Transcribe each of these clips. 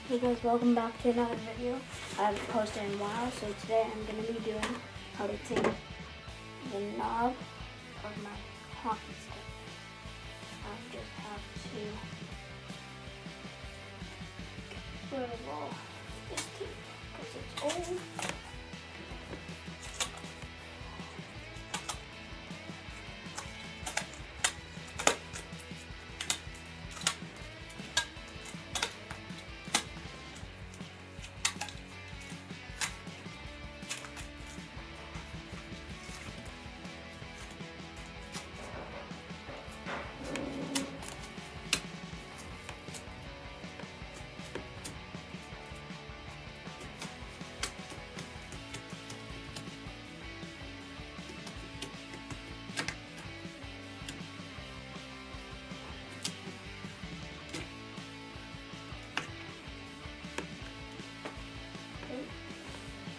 Hey guys, welcome back to another video. I haven't posted in a while, so today I'm going to be doing how to take the knob of my hockey stick. I just have to get rid of all this tape because it's old.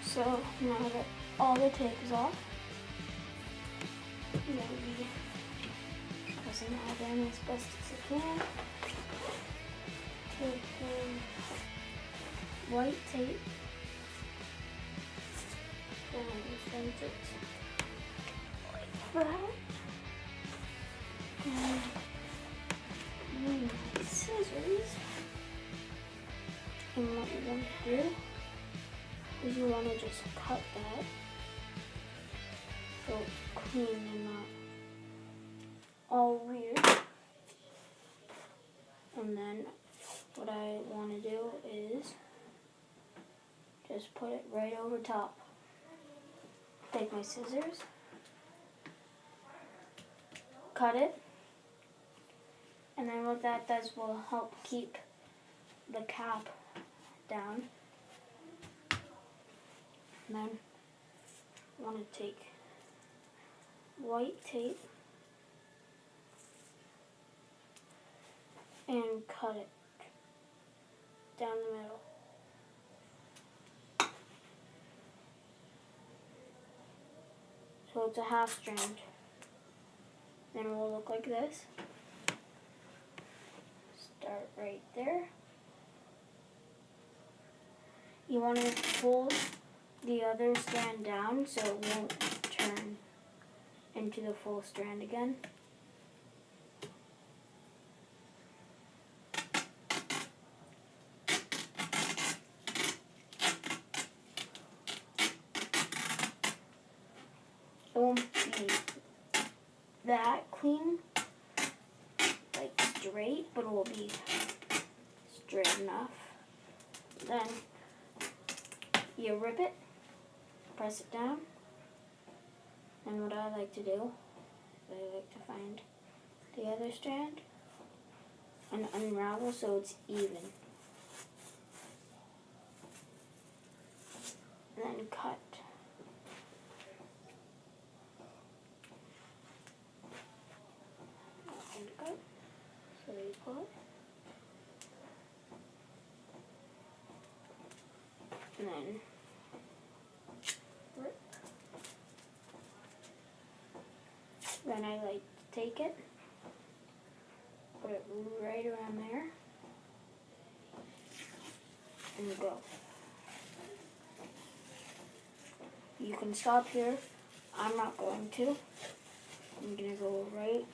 So now that all the tape is off, I'm going to be pressing that in as best as I can. Taking white tape and send it like that. And use my scissors. And what you want to do is you want to just cut that so it's clean and not all weird. And then what I want to do is just put it right over top. Take my scissors, cut it, and then what that does will help keep the cap down. And then I want to take white tape and cut it down the middle. So it's a half strand. Then it will look like this. Start right there. You want to fold the other strand down so it won't turn into the full strand again. It won't be that clean, like straight, but it will be straight enough. Then you rip it, press it down, and what I like to do is I like to find the other strand and unravel so it's even. And then cut. And cut. So you pull it. And then rip. Then I like to take it, put it right around there, and go. You can stop here. I'm not going to. I'm going to go right.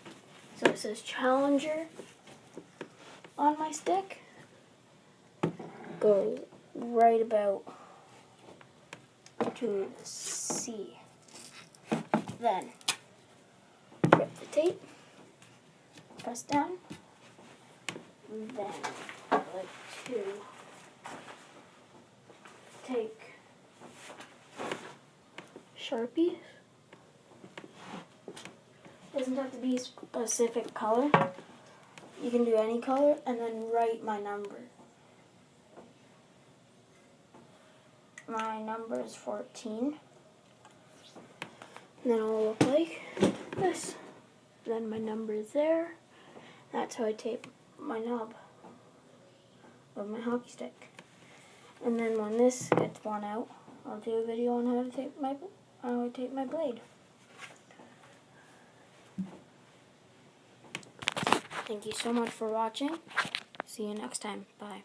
So it says Challenger on my stick. Go right about to the C. Then rip the tape, press down, then I like to take Sharpies. Doesn't have to be a specific color. You can do any color and then write my number. My number is 14. And then it will look like this. Then my number is there. That's how I tape my knob of my hockey stick. And then when this gets worn out, I'll do a video on how I tape my blade. Thank you so much for watching. See you next time. Bye.